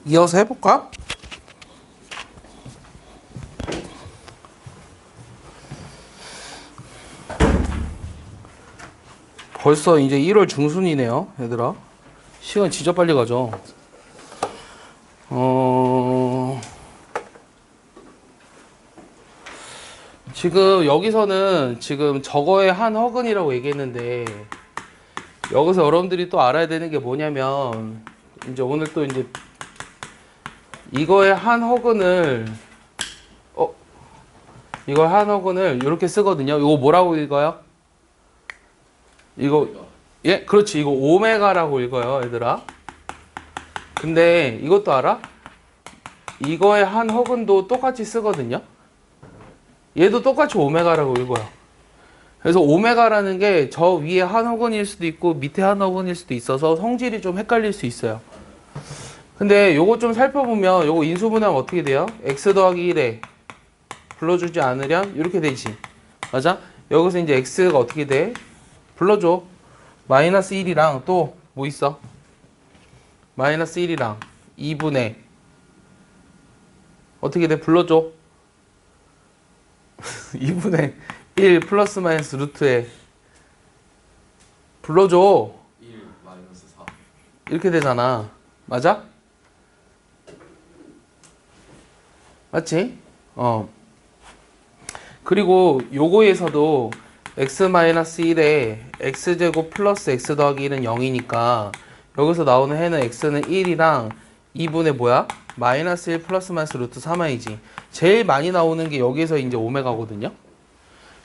이어서 해볼까? 벌써 이제 1월 중순이네요, 얘들아. 시간 진짜 빨리 가죠. 지금 여기서는 지금 저거의 한 허근이라고 얘기했는데, 여기서 여러분들이 또 알아야 되는 게 뭐냐면, 이제 오늘 또 이제 이거의 한 허근을, 이거 한 허근을 이렇게 쓰거든요. 이거 뭐라고 읽어요? 이거, 예, 그렇지. 이거 오메가라고 읽어요, 얘들아. 근데 이것도 알아? 이거의 한 허근도 똑같이 쓰거든요. 얘도 똑같이 오메가라고 읽어요. 그래서 오메가라는 게 저 위에 한 허근일 수도 있고 밑에 한 허근일 수도 있어서 성질이 좀 헷갈릴 수 있어요. 근데 요거 좀 살펴보면 요거 인수분해하면 어떻게 돼요? x 더하기 1에 불러주지 않으련 이렇게 되지. 맞아? 여기서 이제 x가 어떻게 돼? 불러줘. 마이너스 1이랑 또 뭐 있어? 마이너스 1이랑 2분의 어떻게 돼? 불러줘. 2분의 1 플러스 마이너스 루트에 불러줘. 1 마이너스 4. 이렇게 되잖아. 맞아? 맞지? 그리고 요거에서도 x-1에 x제곱 플러스 x 더하기 1은 0이니까 여기서 나오는 해는 x는 1이랑 2분의 뭐야? 마이너스 1 플러스 마이너스 루트 3i지. 제일 많이 나오는 게 여기서 이제 오메가거든요.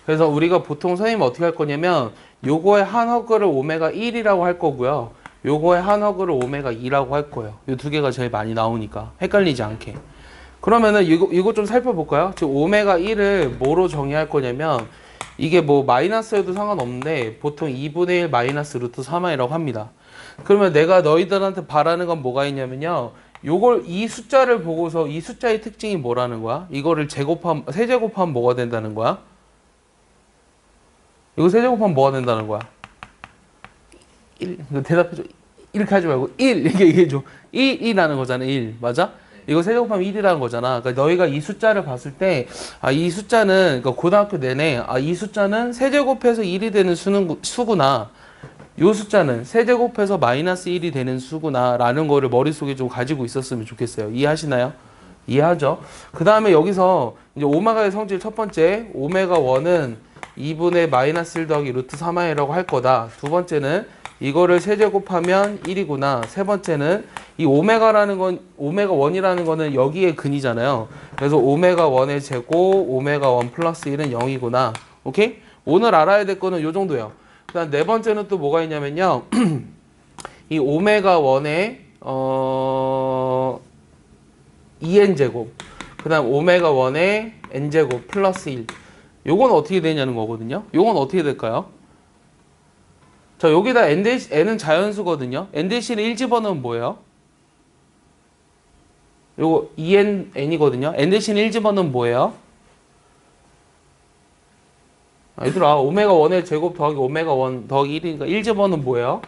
그래서 우리가 보통 선생님 어떻게 할 거냐면 요거의 한 허그를 오메가 1이라고 할 거고요. 요거의 한 허그를 오메가 2라고 할 거예요. 요 두 개가 제일 많이 나오니까 헷갈리지 않게. 그러면은 이거 좀 살펴볼까요? 지금 오메가 1을 뭐로 정의할 거냐면 이게 뭐 마이너스여도 상관없는데 보통 2분의 1 마이너스 루트 3i라고 합니다. 그러면 내가 너희들한테 바라는 건 뭐가 있냐면요. 요걸 이 숫자를 보고서 이 숫자의 특징이 뭐라는 거야? 이거를 세제곱하면 뭐가 된다는 거야? 이거 세제곱하면 뭐가 된다는 거야? 1. 대답해줘. 이렇게 하지 말고 1 이렇게 얘기해줘. 1이라는 거잖아. 1 맞아? 이거 세제곱하면 1이라는 거잖아. 그러니까 너희가 이 숫자를 봤을 때, 이 숫자는, 그러니까 고등학교 내내, 이 숫자는 세제곱해서 1이 되는 수구나. 이 숫자는 세제곱해서 마이너스 1이 되는 수구나. 라는 거를 머릿속에 좀 가지고 있었으면 좋겠어요. 이해하시나요? 이해하죠? 그 다음에 여기서, 이제 오메가의 성질 첫 번째, 오메가 1은 2분의 마이너스 1 더하기 루트 3i라고 할 거다. 두 번째는, 이거를 세제곱하면 1이구나. 세 번째는 이 오메가라는 건 오메가 1이라는 거는 여기에 근이잖아요. 그래서 오메가 1의 제곱 오메가 1 플러스 1은 0이구나. 오케이? 오늘 알아야 될 거는 요 정도예요. 그다음 네 번째는 또 뭐가 있냐면요. 이 오메가 1의 2n 제곱. 그다음 오메가 1의 n 제곱 플러스 1. 요건 어떻게 되냐는 거거든요. 요건 어떻게 될까요? 자, 여기다 n은 자연수거든요. n 대신에 1 집어넣으면 뭐예요? 요거 2n이거든요. n 대신에 1 집어넣으면 뭐예요? 얘들아, 오메가 1의 제곱 더하기 오메가 1 더하기 1이니까 1 집어넣으면 뭐예요?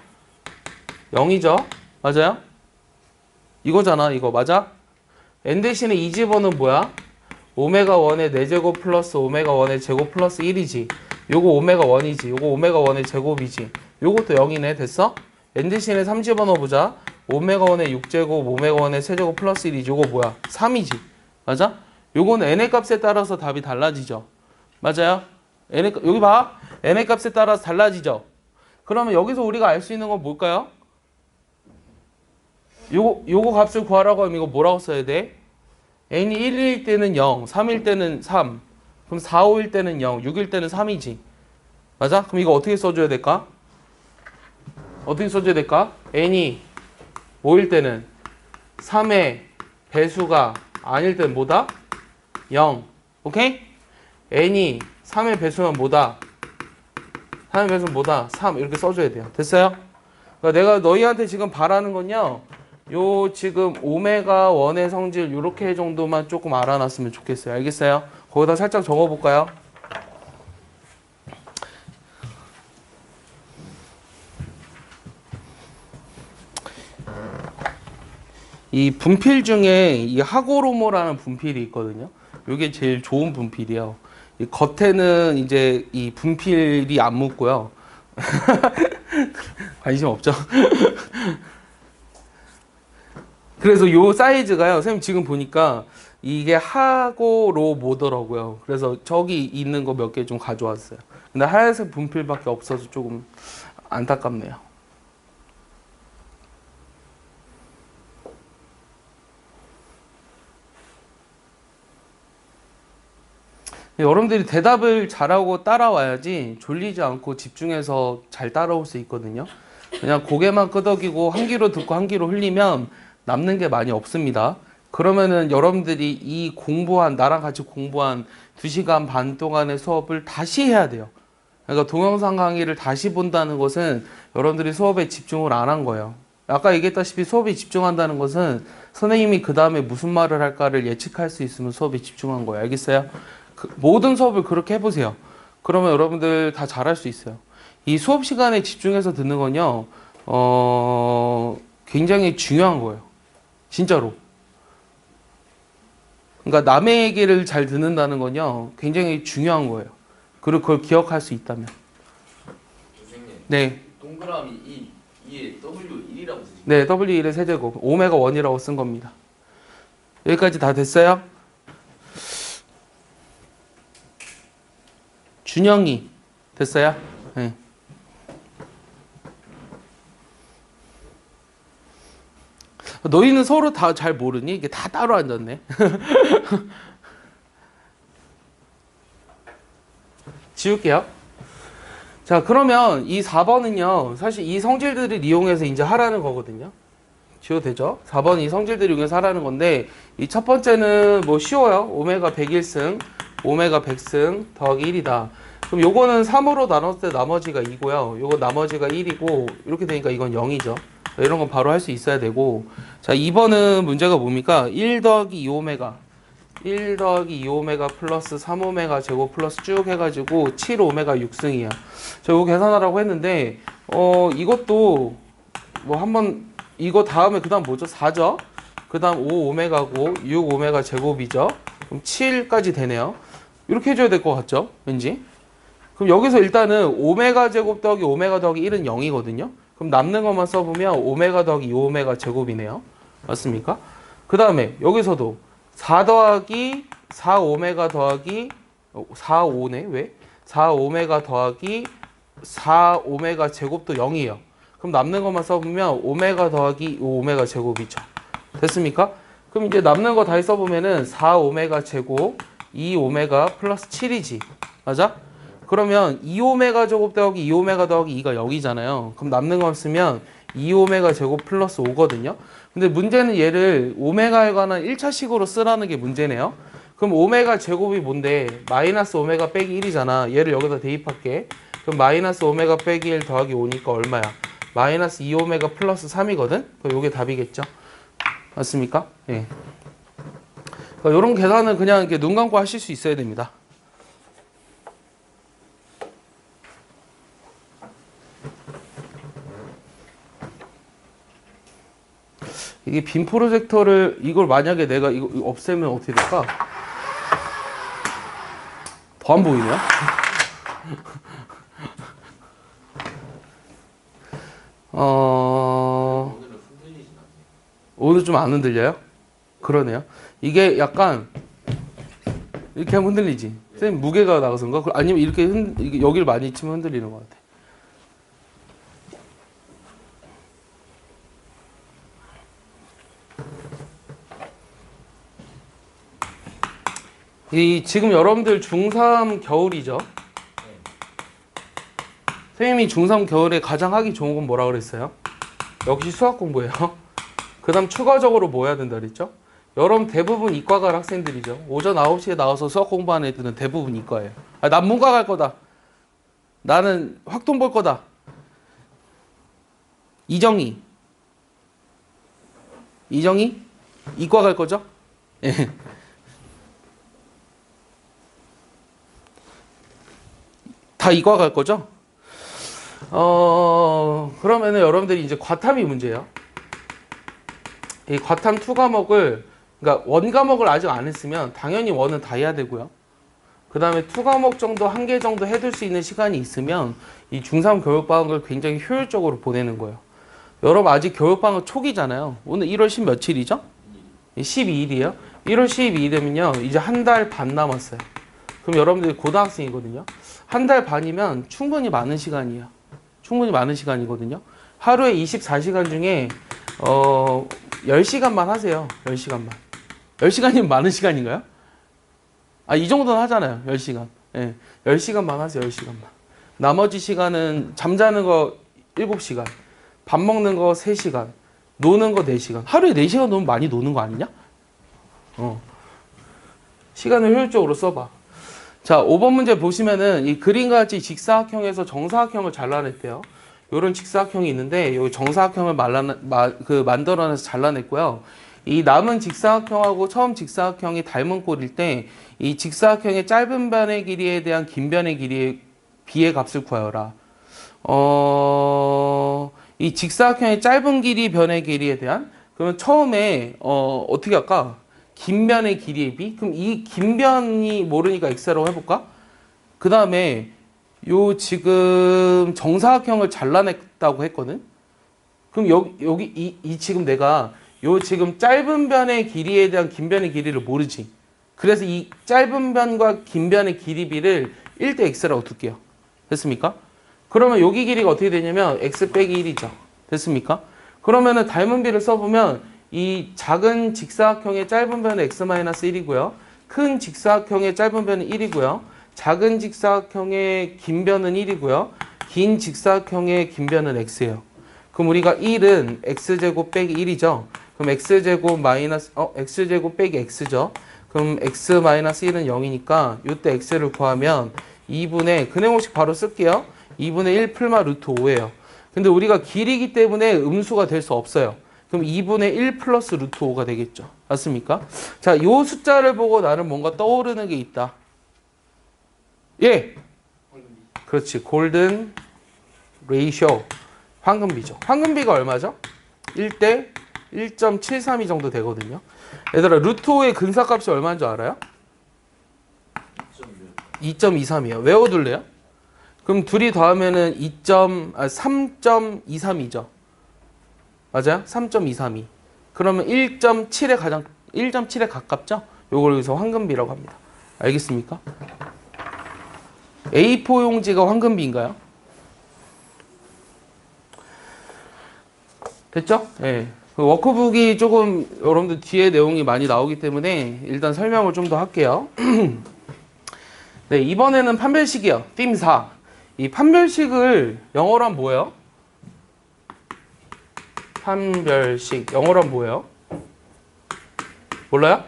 0이죠? 맞아요? 이거잖아, 이거. 맞아? n 대신에 2 집어넣으면 뭐야? 오메가 1의 4제곱 플러스 오메가 1의 제곱 플러스 1이지. 요거 오메가 1이지. 요거 오메가 1의 제곱이지. 요것도 0이네. 됐어? n 대신에 3 집어넣어보자. 오메가 1의 6제곱, 오메가 1의 세제곱 플러스 1이지. 요거 뭐야? 3이지. 맞아? 요거는 n의 값에 따라서 답이 달라지죠. 맞아요? 여기 봐. n의 값에 따라서 달라지죠. 그러면 여기서 우리가 알 수 있는 건 뭘까요? 요거 값을 구하라고 하면 이거 뭐라고 써야 돼? n이 1일 때는 0, 3일 때는 3, 그럼 4, 5일 때는 0, 6일 때는 3이지. 맞아? 그럼 이거 어떻게 써줘야 될까? 어떻게 써줘야 될까? n이 5일 때는 3의 배수가 아닐 때는 뭐다? 0. 오케이? n이 3의 배수는 뭐다? 3의 배수는 뭐다? 3. 이렇게 써줘야 돼요. 됐어요? 그러니까 내가 너희한테 지금 바라는 건요. 요 지금 오메가 1의 성질 요렇게 정도만 조금 알아놨으면 좋겠어요. 알겠어요? 거기다 살짝 적어볼까요? 이 분필 중에 이 하고로모라는 분필이 있거든요. 이게 제일 좋은 분필이에요. 이 겉에는 이제 이 분필이 안 묻고요. 관심 없죠? 그래서 요 사이즈가요. 선생님 지금 보니까 이게 하고로모더라고요. 그래서 저기 있는 거 몇 개 좀 가져왔어요. 근데 하얀색 분필밖에 없어서 조금 안타깝네요. 여러분들이 대답을 잘하고 따라와야지 졸리지 않고 집중해서 잘 따라올 수 있거든요. 그냥 고개만 끄덕이고 한 귀로 듣고 한 귀로 흘리면 남는 게 많이 없습니다. 그러면은 여러분들이 이 공부한, 나랑 같이 공부한 2시간 반 동안의 수업을 다시 해야 돼요. 그러니까 동영상 강의를 다시 본다는 것은 여러분들이 수업에 집중을 안 한 거예요. 아까 얘기했다시피 수업에 집중한다는 것은 선생님이 그 다음에 무슨 말을 할까를 예측할 수 있으면 수업에 집중한 거예요. 알겠어요? 모든 수업을 그렇게 해보세요. 그러면 여러분들 다 잘할 수 있어요. 이 수업 시간에 집중해서 듣는 건요, 굉장히 중요한 거예요. 진짜로. 그러니까 남의 얘기를 잘 듣는다는 건요, 굉장히 중요한 거예요. 그리고 그걸 기억할 수 있다면. 선생님. 네. 동그라미 2에 W1이라고 쓰시죠? 네, W1의 세제곱. 오메가 1이라고 쓴 겁니다. 여기까지 다 됐어요? 준영이 됐어요? 네. 너희는 서로 다 잘 모르니? 이게 다 따로 앉았네. 지울게요. 자, 그러면 이 4번은요, 사실 이 성질들을 이용해서 이제 하라는 거거든요. 지워도 되죠? 4번 이 성질들을 이용해서 하라는 건데, 이 첫 번째는 뭐 쉬워요. 오메가 101승, 오메가 100승 더하기 1이다. 그럼 요거는 3으로 나눴을 때 나머지가 2고요. 요거 나머지가 1이고, 이렇게 되니까 이건 0이죠. 이런 건 바로 할 수 있어야 되고. 자, 2번은 문제가 뭡니까? 1 더하기 2오메가. 1 더하기 2오메가 플러스 3오메가 제곱 플러스 쭉 해가지고 7오메가 6승이야. 저 이거 계산하라고 했는데, 이것도 뭐 한번, 이거 다음에 그 다음 뭐죠? 4죠? 그 다음 5오메가고 6오메가 제곱이죠? 그럼 7까지 되네요. 이렇게 해줘야 될 것 같죠? 왠지. 그럼 여기서 일단은 오메가 제곱 더하기 오메가 더하기 1은 0이거든요. 그럼 남는 것만 써보면 오메가 더하기 2오메가 제곱이네요. 맞습니까? 그 다음에 여기서도 4 더하기 4오메가 더하기 4오네? 왜? 4오메가 더하기 4오메가 제곱도 0이에요. 그럼 남는 것만 써보면 오메가 더하기 5오메가 제곱이죠. 됐습니까? 그럼 이제 남는 거 다시 써보면은 4오메가 제곱 2오메가 플러스 7이지. 맞아? 그러면 2오메가 제곱 더하기 2오메가 더하기 2가 0이잖아요. 그럼 남는 거 쓰면 2오메가 제곱 플러스 5거든요. 근데 문제는 얘를 오메가에 관한 1차식으로 쓰라는 게 문제네요. 그럼 오메가 제곱이 뭔데? 마이너스 오메가 빼기 1이잖아. 얘를 여기다 대입할게. 그럼 마이너스 오메가 빼기 1 더하기 5니까 얼마야? 마이너스 2오메가 플러스 3이거든? 그럼 요게 답이겠죠? 맞습니까? 예. 그러니까 요런 계산은 그냥 이렇게 눈 감고 하실 수 있어야 됩니다. 이게 빔 프로젝터를 이걸 만약에 내가 이거 없애면 어떻게 될까? 더 안 보이네요? 오늘은 흔들리진 않네요. 오늘 좀 안 흔들려요? 그러네요. 이게 약간 이렇게 하면 흔들리지. 선생님 무게가 나가서인가? 아니면 이렇게 이게 여기를 많이 치면 흔들리는 것 같아. 이 지금 여러분들 중3 겨울이죠? 선생님이 중3 겨울에 가장 하기 좋은 건 뭐라 그랬어요? 역시 수학 공부예요. 그 다음 추가적으로 뭐 해야 된다 그랬죠? 여러분 대부분 이과 갈 학생들이죠. 오전 9시에 나와서 수학 공부하는 애들은 대부분 이과예요. 아, 난 문과 갈 거다. 나는 확통 볼 거다. 이정희 이과 갈 거죠? 예. 다 이과 갈 거죠? 그러면은 여러분들이 이제 과탐이 문제예요. 이 과탐 2 과목을 그러니까 원 과목을 아직 안 했으면 당연히 원은 다 해야 되고요. 그 다음에 2 과목 정도 한 개 정도 해둘 수 있는 시간이 있으면 이 중3 교육방학을 굉장히 효율적으로 보내는 거예요. 여러분 아직 교육방학 초기잖아요. 오늘 1월 10 며칠이죠? 12일이에요. 1월 12일이면요 이제 한 달 반 남았어요. 그럼 여러분들이 고등학생이거든요. 한 달 반이면 충분히 많은 시간이에요. 충분히 많은 시간이거든요. 하루에 24시간 중에 10시간만 하세요. 10시간만. 10시간이면 많은 시간인가요? 아, 이 정도는 하잖아요. 10시간. 예. 10시간만 하세요. 10시간만. 나머지 시간은 잠자는 거 7시간, 밥 먹는 거 3시간, 노는 거 4시간. 하루에 4시간 너무 많이 노는 거 아니냐? 시간을 효율적으로 써봐. 자, 5번 문제 보시면은 이 그림과 같이 직사각형에서 정사각형을 잘라냈대요. 요런 직사각형이 있는데 요 정사각형을 만들어내서 잘라냈고요. 이 남은 직사각형하고 처음 직사각형이 닮은 꼴일 때 이 직사각형의 짧은 변의 길이에 대한 긴 변의 길이의 비의 값을 구하여라. 이 직사각형의 짧은 길이 변의 길이에 대한 그러면 처음에 어떻게 할까? 긴 변의 길이의 비? 그럼 이 긴 변이 모르니까 x라고 해볼까? 그 다음에 요 지금 정사각형을 잘라냈다고 했거든? 그럼 여기 지금 내가 요 지금 짧은 변의 길이에 대한 긴 변의 길이를 모르지. 그래서 이 짧은 변과 긴 변의 길이비를 1대 x라고 둘게요. 됐습니까? 그러면 여기 길이가 어떻게 되냐면 x 빼기 1이죠. 됐습니까? 그러면은 닮은 비를 써보면 이 작은 직사각형의 짧은 변은 x-1이고요. 큰 직사각형의 짧은 변은 1이고요. 작은 직사각형의 긴 변은 1이고요. 긴 직사각형의 긴 변은 x예요. 그럼 우리가 1은 x제곱 빼기 1이죠. 그럼 x제곱 빼기 x죠. 그럼 x-1은 0이니까 이때 x를 구하면 2분의 근해공식 바로 쓸게요. 2분의 1 풀마 루트 5예요. 근데 우리가 길이기 때문에 음수가 될 수 없어요. 그럼 2분의 1 플러스 루트 5가 되겠죠. 맞습니까? 자, 요 숫자를 보고 나는 뭔가 떠오르는 게 있다. 예. 그렇지. 골든 레이쇼. 황금비죠. 황금비가 얼마죠? 1대 1.732 정도 되거든요. 얘들아, 루트 5의 근사값이 얼마인 줄 알아요? 2.23이에요. 외워둘래요? 그럼 둘이 더하면은 3.23이죠. 맞아요? 3.232. 그러면 1.7에 가깝죠? 요걸 여기서 황금비라고 합니다. 알겠습니까? A4 용지가 황금비인가요? 됐죠? 예. 그 워크북이 조금 여러분들 뒤에 내용이 많이 나오기 때문에 일단 설명을 좀 더 할게요. 네, 이번에는 판별식이요. 팀 4. 이 판별식을 영어로 하면 뭐예요? 판별식. 영어로 하면 뭐예요? 몰라요?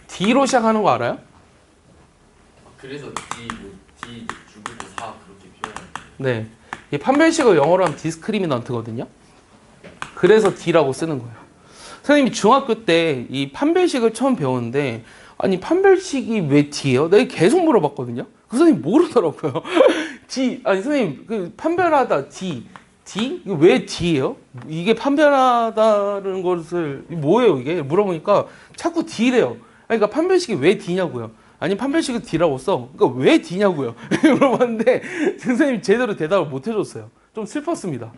D로 시작하는 거 알아요? 그래서 D 주부고 4 그렇게 표현해요. 네. 이 판별식을 영어로 하면 디스크리미넌트거든요. 그래서 D라고 쓰는 거예요. 선생님이 중학교 때 이 판별식을 처음 배웠는데 아니 판별식이 왜 D예요? 내가 계속 물어봤거든요. 그 선생님 모르더라고요. D 아니 선생님 그 판별하다 D 이거 왜 D예요? 이게 판별하다는 것을 뭐예요 이게? 물어보니까 자꾸 D래요. 그러니까 판별식이 왜 D냐고요. 아니 판별식은 D라고 써. 그러니까 왜 D냐고요. 물어봤는데 선생님 제대로 대답을 못 해줬어요. 좀 슬펐습니다.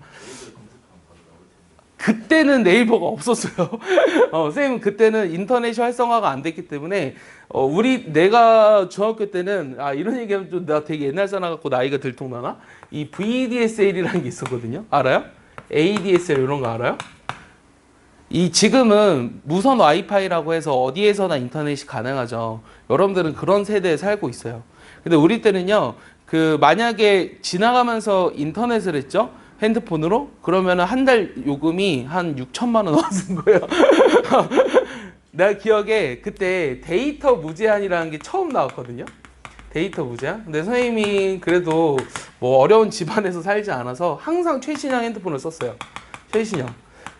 그때는 네이버가 없었어요. 선생님 그때는 인터넷이 활성화가 안 됐기 때문에 내가 중학교 때는 이런 얘기하면 좀 나 되게 옛날 사람 같고 나이가 들통나나? 이 VDSL이라는 게 있었거든요. 알아요? ADSL 이런 거 알아요? 이 지금은 무선 와이파이라고 해서 어디에서나 인터넷이 가능하죠. 여러분들은 그런 세대에 살고 있어요. 근데 우리 때는요. 그 만약에 지나가면서 인터넷을 했죠. 핸드폰으로? 그러면 한 달 요금이 한 6천만 원 왔은 거예요. 내가 기억에 그때 데이터 무제한이라는 게 처음 나왔거든요. 데이터 무제한? 근데 선생님이 그래도 뭐 어려운 집안에서 살지 않아서 항상 최신형 핸드폰을 썼어요. 최신형.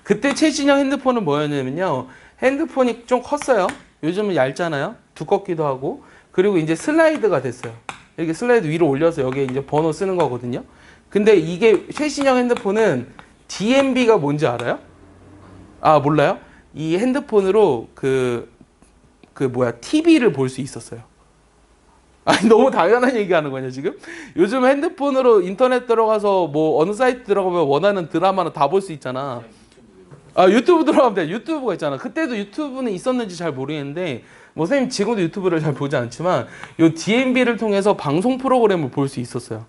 그때 최신형 핸드폰은 뭐였냐면요. 핸드폰이 좀 컸어요. 요즘은 얇잖아요. 두껍기도 하고. 그리고 이제 슬라이드가 됐어요. 이렇게 슬라이드 위로 올려서 여기에 이제 번호 쓰는 거거든요. 근데 이게 최신형 핸드폰은 DMB가 뭔지 알아요? 몰라요? 이 핸드폰으로 TV를 볼 수 있었어요. 아니, 너무 당연한 얘기하는 거냐, 지금? 요즘 핸드폰으로 인터넷 들어가서 뭐 어느 사이트 들어가면 원하는 드라마는 다 볼 수 있잖아. 유튜브 들어가면 돼. 유튜브가 있잖아. 그때도 유튜브는 있었는지 잘 모르겠는데, 뭐, 선생님 지금도 유튜브를 잘 보지 않지만, 요 DMB를 통해서 방송 프로그램을 볼 수 있었어요.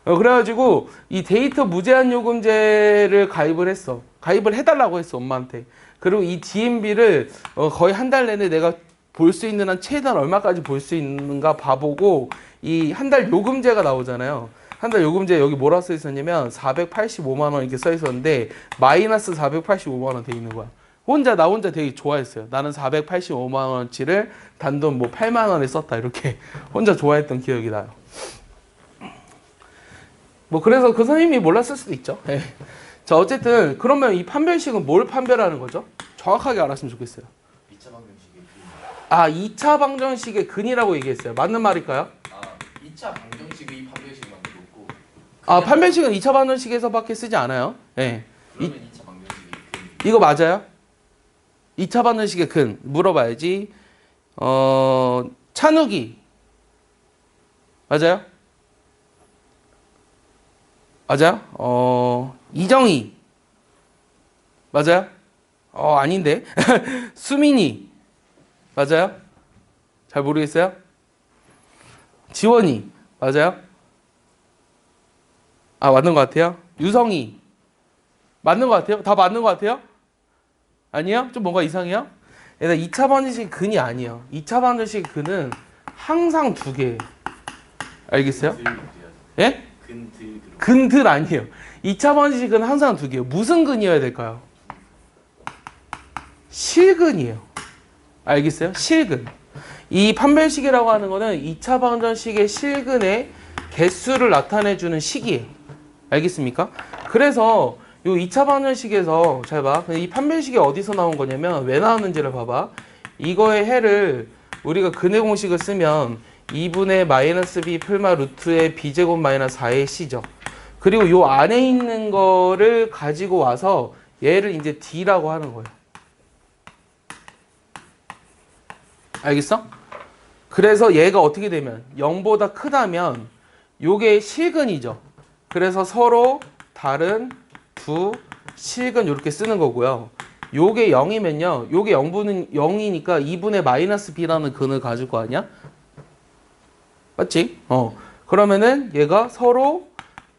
그래가지고, 이 데이터 무제한 요금제를 가입을 했어. 가입을 해달라고 했어, 엄마한테. 그리고 이 DMB를 거의 한 달 내내 내가 볼 수 있는 한 최대한 얼마까지 볼 수 있는가 봐보고, 이 한 달 요금제가 나오잖아요. 한 달 요금제 여기 뭐라 써 있었냐면 485만 원 이렇게 써 있었는데 마이너스 485만 원 돼 있는 거야. 나 혼자 되게 좋아했어요. 나는 485만 원어치를 단돈 뭐 8만 원에 썼다 이렇게 혼자 좋아했던 기억이 나요. 뭐 그래서 그 선생님이 몰랐을 수도 있죠. 네. 자, 어쨌든 그러면 이 판별식은 뭘 판별하는 거죠? 정확하게 알았으면 좋겠어요. 2차 방정식의 근. 2차 방정식의 근이라고 얘기했어요. 맞는 말일까요? 2차 방정식의 판별식만 놓고. 판별식은 2차 방정식에서밖에 쓰지 않아요. 네. 그러면 2차 방정식의 근. 이거 맞아요? 2차 방정식의 근 물어봐야지. 찬욱이 맞아요? 맞아요? 이정희 맞아요? 아닌데. 수민이 맞아요? 잘 모르겠어요? 지원이 맞아요? 맞는 것 같아요? 유성이 맞는 것 같아요? 다 맞는 것 같아요? 아니요? 좀 뭔가 이상해요? 얘들 2차 방정식 근이 아니에요. 2차 방정식 근은 항상 두 개예요. 알겠어요? 예? 근들 아니에요. 2차 방정식 근은 항상 두 개예요. 무슨 근이어야 될까요? 실근이에요. 알겠어요? 실근. 이 판별식이라고 하는 거는 2차 방정식의 실근의 개수를 나타내주는 식이에요. 알겠습니까? 그래서 요 2차 방정식에서 잘 봐. 이 판별식이 어디서 나온 거냐면 왜 나오는지를 봐봐. 이거의 해를 우리가 근의 공식을 쓰면 2분의 마이너스 b 풀마 루트의 b제곱 마이너스 4의 c죠. 그리고 요 안에 있는 거를 가지고 와서 얘를 이제 d라고 하는 거예요. 알겠어? 그래서 얘가 어떻게 되면 0보다 크다면 요게 실근이죠. 그래서 서로 다른 두 실근 이렇게 쓰는 거고요. 요게 0이면요. 요게 0이니까 2분의 마이너스 b라는 근을 가질 거 아니야? 맞지? 그러면은 얘가 서로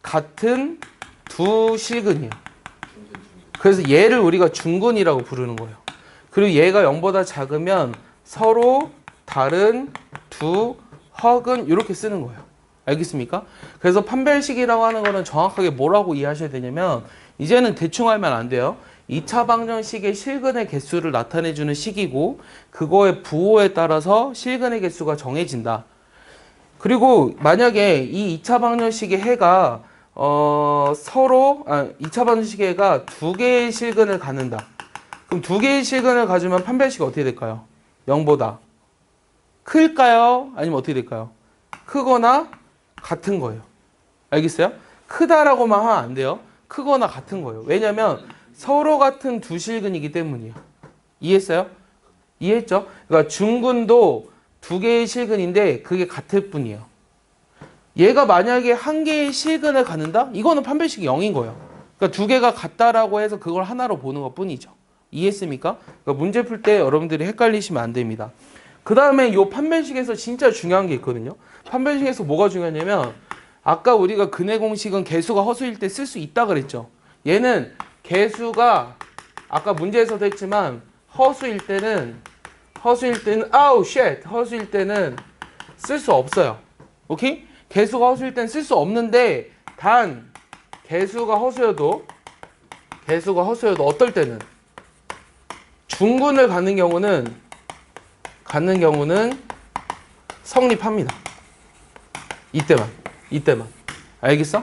같은 두 실근이에요. 그래서 얘를 우리가 중근이라고 부르는 거예요. 그리고 얘가 0보다 작으면 서로 다른 두 허근 이렇게 쓰는 거예요. 알겠습니까? 그래서 판별식이라고 하는 거는 정확하게 뭐라고 이해하셔야 되냐면 이제는 대충 알면 안 돼요. 2차 방정식의 실근의 개수를 나타내주는 식이고 그거의 부호에 따라서 실근의 개수가 정해진다. 그리고 만약에 이 2차 방정식의 해가 2차 방정식의 해가 두 개의 실근을 갖는다. 그럼 두 개의 실근을 가지면 판별식이 어떻게 될까요? 0보다 클까요? 아니면 어떻게 될까요? 크거나 같은 거예요. 알겠어요? 크다라고만 하면 안 돼요. 크거나 같은 거예요. 왜냐면 서로 같은 두 실근이기 때문이에요. 이해했어요? 이해했죠? 그러니까 중근도 두 개의 실근인데 그게 같을 뿐이에요. 얘가 만약에 한 개의 실근을 갖는다? 이거는 판별식이 0인 거예요. 그러니까 두 개가 같다라고 해서 그걸 하나로 보는 것 뿐이죠. 이해했습니까? 그러니까 문제 풀 때 여러분들이 헷갈리시면 안 됩니다. 그 다음에 이 판별식에서 진짜 중요한 게 있거든요. 판별식에서 뭐가 중요하냐면 아까 우리가 근의 공식은 개수가 허수일 때 쓸 수 있다 그랬죠. 얘는 개수가 아까 문제에서도 했지만 허수일 때는 허수일 때는 쓸 수 없어요. 오케이? 개수가 허수일 때는 쓸 수 없는데 단 개수가 허수여도 어떨 때는 중근을 갖는 경우는 성립합니다. 이때만. 알겠어?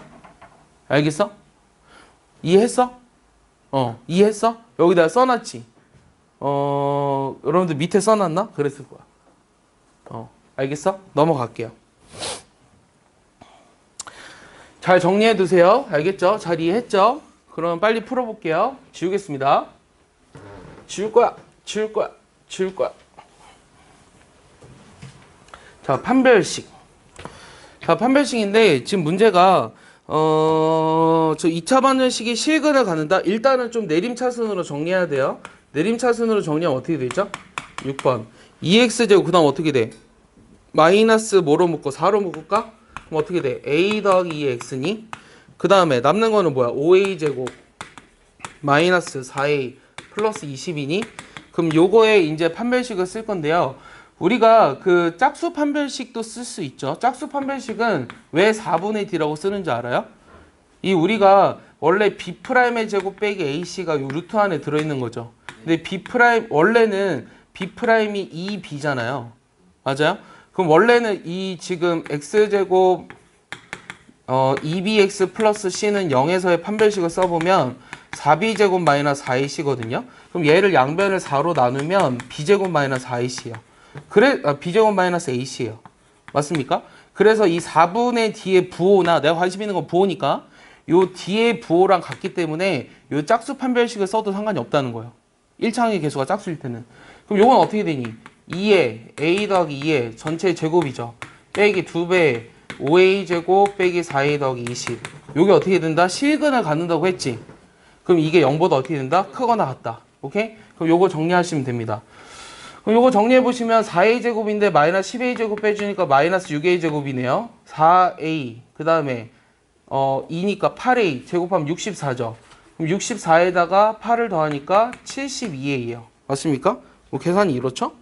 이해했어? 이해했어? 여기다 써놨지? 여러분들 밑에 써놨나? 그랬을 거야. 알겠어? 넘어갈게요. 잘 정리해 두세요. 알겠죠? 잘 이해했죠? 그럼 빨리 풀어볼게요. 지우겠습니다. 지울 거야. 지울 거야. 지울 거야. 자, 판별식. 자, 판별식인데 지금 문제가 저 2차 방정식이 실근을 갖는다. 일단은 좀 내림차순으로 정리해야 돼요. 내림차순으로 정리하면 어떻게 되죠? 6번. 2x제곱 그다음 어떻게 돼? 마이너스 뭐로 묶고 4로 묶을까? 그럼 어떻게 돼? a 더하기 2x니? 그 다음에 남는 거는 뭐야? 5a제곱 마이너스 4a 플러스 20이니? 그럼 요거에 이제 판별식을 쓸 건데요. 우리가 그 짝수 판별식도 쓸 수 있죠. 짝수 판별식은 왜 4분의 d라고 쓰는지 알아요? 이 우리가 원래 b'의 제곱 빼기 ac가 요 루트 안에 들어있는 거죠. 근데 b' 원래는 b'이 2b잖아요. 맞아요? 그럼 원래는 이 지금 x제곱 2bx 플러스 c는 0에서의 판별식을 써보면 4b제곱 마이너스 4ac거든요. 그럼 얘를 양변을 4로 나누면 b제곱 마이너스 4ac예요. b제곱 마이너스 ac예요. 맞습니까? 그래서 이 4분의 d의 부호나 내가 관심 있는 건 부호니까 요 d의 부호랑 같기 때문에 요 짝수 판별식을 써도 상관이 없다는 거예요. 1차항의 개수가 짝수일 때는. 그럼 요건 어떻게 되니? 2에 a 더하기 2에 전체 제곱이죠. 빼기 2배 5a 제곱 빼기 4a 더하기 20. 요게 어떻게 된다? 실근을 갖는다고 했지. 그럼 이게 0보다 어떻게 된다? 크거나 같다. 오케이? 그럼 요거 정리하시면 됩니다. 그럼 요거 정리해 보시면 4a 제곱인데 마이너스 10a 제곱 빼주니까 마이너스 6a 제곱이네요. 4a 그 다음에 2니까 8a 제곱하면 64죠. 그럼 64에다가 8을 더하니까 72a예요. 맞습니까? 뭐 계산이 이렇죠?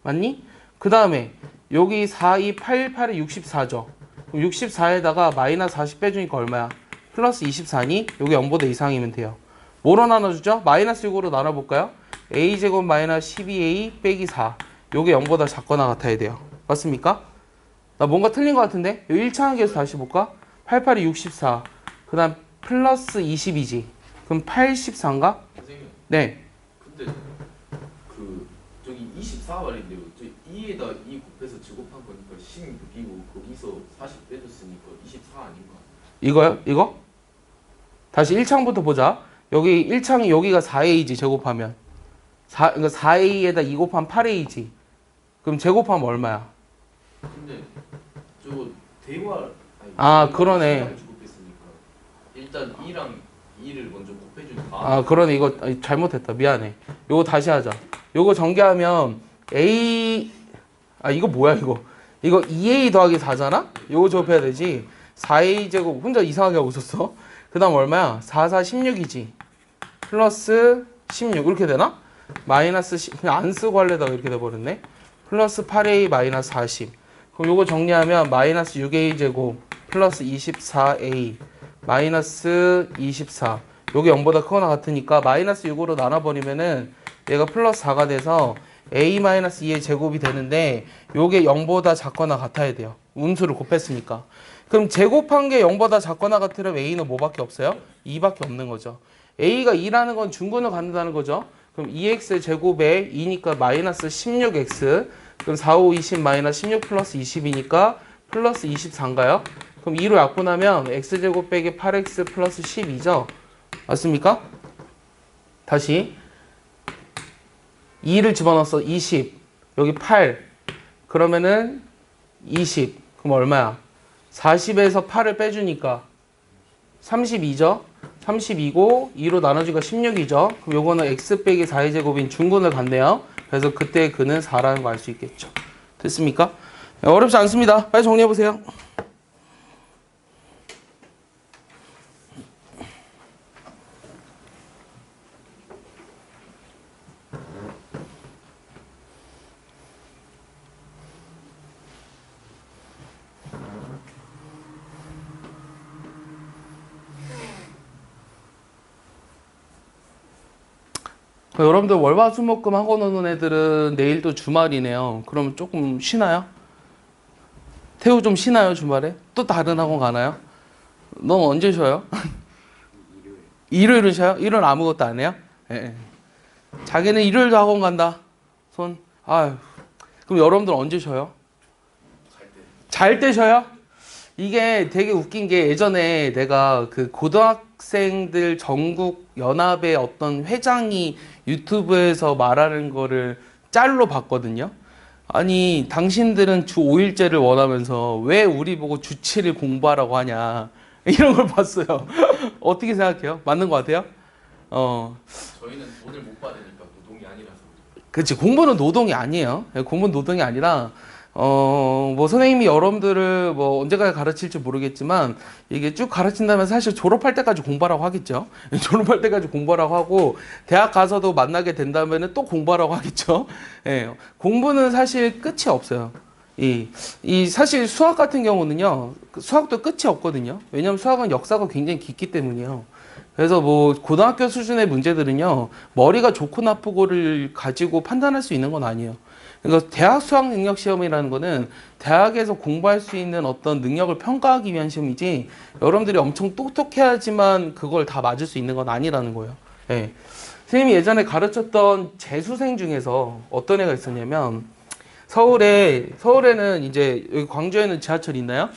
맞니? 그 다음에 여기 4, 2, 8, 8에 64죠. 그럼 64에다가 마이너스 40 빼주니까 얼마야? 플러스 24니? 여기 0보다 이상이면 돼요. 뭐로 나눠주죠? 마이너스 6으로 나눠볼까요? a제곱 마이너스 12a 빼기 4. 요게 0보다 작거나 같아야 돼요. 맞습니까? 나 뭔가 틀린 것 같은데? 요 1차항 계수 다시 볼까? 8, 8이 64. 그 다음 플러스 20이지. 그럼 84인가? 선생님. 네. 근데 그 저기 24 말인데요. 저 2에다 2 곱해서 제곱한 거니까 16이고 거기서 40 빼줬으니까 24 아닌가? 이거요? 이거? 다시 1창부터 보자. 여기 1창이 여기가 4a지 제곱하면. 그러니까 4a에다 2 곱하면 8a지. 그럼 제곱하면 얼마야? 근데 저거 대화 그러네. 제곱했으니까 일단 2랑 2를 먼저 곱해준 아, 그러네. 이거 잘못했다. 미안해. 요거 다시 하자. 요거 전개하면 이거 뭐야 이거. 이거 2a 더하기 4잖아? 요거 접해야 되지. 4a 제곱 혼자 이상하게 하고 있었어. 그 다음 얼마야? 4, 4, 16이지. 플러스 16 이렇게 되나? 마이너스 10 그냥 안 쓰고 하려다가 이렇게 돼버렸네. 플러스 8a 마이너스 40. 그럼 요거 정리하면 마이너스 6a 제곱 플러스 24a 마이너스 24. 요게 0보다 크거나 같으니까 마이너스 6으로 나눠버리면은 얘가 플러스 4가 돼서 a 마이너스 2의 제곱이 되는데 요게 0보다 작거나 같아야 돼요. 운수를 곱했으니까. 그럼 제곱한 게 0보다 작거나 같으려면 a는 뭐밖에 없어요? 2밖에 없는 거죠. a가 2라는 건 중근을 갖는다는 거죠. 그럼 2x 제곱에 2니까 마이너스 16x. 그럼 4, 5, 20 마이너스 16 플러스 20이니까 플러스 24인가요? 그럼 2로 약분하면 x제곱 빼기 8x 플러스 12죠. 맞습니까? 다시 2를 집어넣었어. 20. 여기 8. 그러면은 20. 그럼 얼마야? 40에서 8을 빼주니까 32죠. 32고 2로 나눠주니까 16이죠. 그럼 요거는 x 빼기 4의 제곱인 중근을 갖네요. 그래서 그때 그는 4라는 거 알 수 있겠죠. 됐습니까? 어렵지 않습니다. 빨리 정리해보세요. 여러분들 월화수목금 학원 오는 애들은 내일도 주말이네요. 그럼 조금 쉬나요? 태우 좀 쉬나요 주말에? 또 다른 학원 가나요? 넌 언제 쉬어요? 일요일은 쉬어요? 일요일은 아무것도 안 해요? 예. 자기는 일요일도 학원 간다. 손. 아유. 그럼 여러분들 언제 쉬어요? 잘 때 쉬어요? 이게 되게 웃긴 게 예전에 내가 그 고등학생들 전국 연합의 어떤 회장이 유튜브에서 말하는 거를 짤로 봤거든요. 아니, 당신들은 주 5일제를 원하면서 왜 우리 보고 주 7일 공부하라고 하냐. 이런 걸 봤어요. 어떻게 생각해요? 맞는 것 같아요? 저희는 돈을 못 받으니까 노동이 아니라서. 그치. 공부는 노동이 아니에요. 공부는 노동이 아니라, 뭐, 선생님이 여러분들을 뭐, 언제까지 가르칠지 모르겠지만, 이게 쭉 가르친다면 사실 졸업할 때까지 공부하라고 하겠죠. 졸업할 때까지 공부하라고 하고, 대학 가서도 만나게 된다면 또 공부하라고 하겠죠. 예. 공부는 사실 끝이 없어요. 사실 수학 같은 경우는요, 수학도 끝이 없거든요. 왜냐면 수학은 역사가 굉장히 깊기 때문이에요. 그래서 뭐 고등학교 수준의 문제들은요 머리가 좋고 나쁘고를 가지고 판단할 수 있는 건 아니에요. 그러니까 대학 수학 능력 시험이라는 거는 대학에서 공부할 수 있는 어떤 능력을 평가하기 위한 시험이지 여러분들이 엄청 똑똑해야지만 그걸 다 맞을 수 있는 건 아니라는 거예요. 예. 선생님이 예전에 가르쳤던 재수생 중에서 어떤 애가 있었냐면 서울에는 이제 여기 광주에는 지하철 있나요?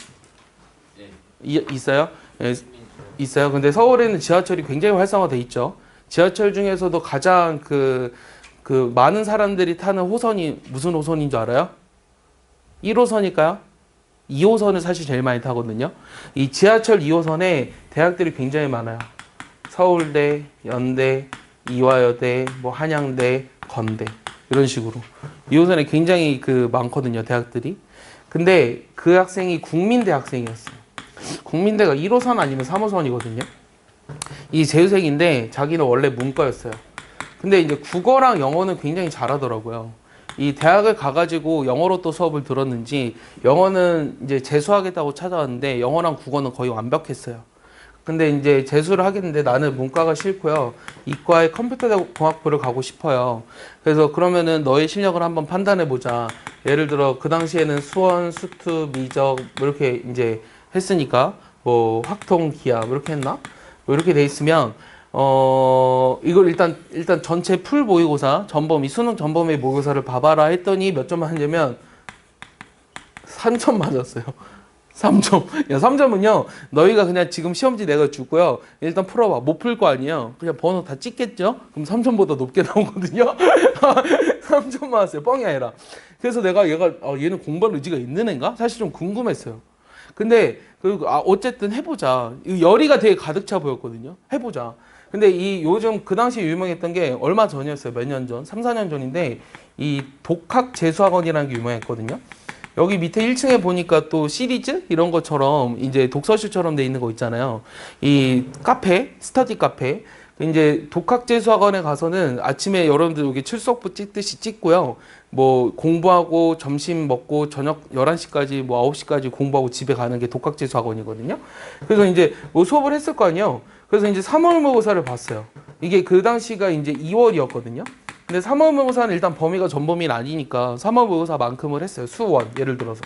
네. 있어요? 예. 있어요. 근데 서울에는 지하철이 굉장히 활성화돼 있죠. 지하철 중에서도 가장 많은 사람들이 타는 호선이 무슨 호선인 줄 알아요? 1호선일까요? 2호선을 사실 제일 많이 타거든요. 이 지하철 2호선에 대학들이 굉장히 많아요. 서울대, 연대, 이화여대, 뭐 한양대, 건대 이런 식으로 2호선에 굉장히 많거든요. 대학들이. 근데 그 학생이 국민대 학생이었어요. 국민대가 1호선 아니면 3호선이거든요. 이 재수생인데 자기는 원래 문과였어요. 근데 이제 국어랑 영어는 굉장히 잘하더라고요. 이 대학을 가가지고 영어로 또 수업을 들었는지 영어는 이제 재수하겠다고 찾아왔는데 영어랑 국어는 거의 완벽했어요. 근데 이제 재수를 하겠는데 나는 문과가 싫고요. 이과의 컴퓨터공학부를 가고 싶어요. 그래서 그러면은 너의 실력을 한번 판단해보자. 예를 들어 그 당시에는 수원, 수투, 미적 뭐 이렇게 이제 했으니까 뭐 확통, 기하 뭐 이렇게 했나? 뭐 이렇게 돼 있으면 이걸 일단 전체 풀 모의고사 전범위 수능 전범위 모의고사를 봐봐라 했더니 몇 점 맞냐면 3점 맞았어요. 3점. 야, 3점은요, 너희가 그냥 지금 시험지 내가 주고요. 일단 풀어봐. 못 풀 거 아니에요. 그냥 번호 다 찍겠죠? 그럼 3점보다 높게 나오거든요? 3점 맞았어요. 뻥이 아니라. 그래서 내가 얘는 공부할 의지가 있는 애인가? 사실 좀 궁금했어요. 근데, 어쨌든 해보자. 열의가 되게 가득 차 보였거든요? 해보자. 근데 요즘 그 당시에 유명했던 게 얼마 전이었어요. 몇 년 전? 3, 4년 전인데, 이 독학 재수학원이라는 게 유명했거든요? 여기 밑에 1층에 보니까 또 시리즈 이런 것처럼 이제 독서실처럼 돼 있는 거 있잖아요. 이 카페, 스터디 카페. 이제 독학재수학원에 가서는 아침에 여러분들 여기 출석부 찍듯이 찍고요. 뭐 공부하고 점심 먹고 저녁 11시까지 뭐 9시까지 공부하고 집에 가는 게 독학재수학원이거든요. 그래서 이제 뭐 수업을 했을 거 아니에요. 그래서 이제 3월 모의고사를 봤어요. 이게 그 당시가 이제 2월이었거든요. 근데 3월 모의고사는 일단 범위가 전범위는 아니니까 3월 모의고사만큼을 했어요. 수원 예를 들어서.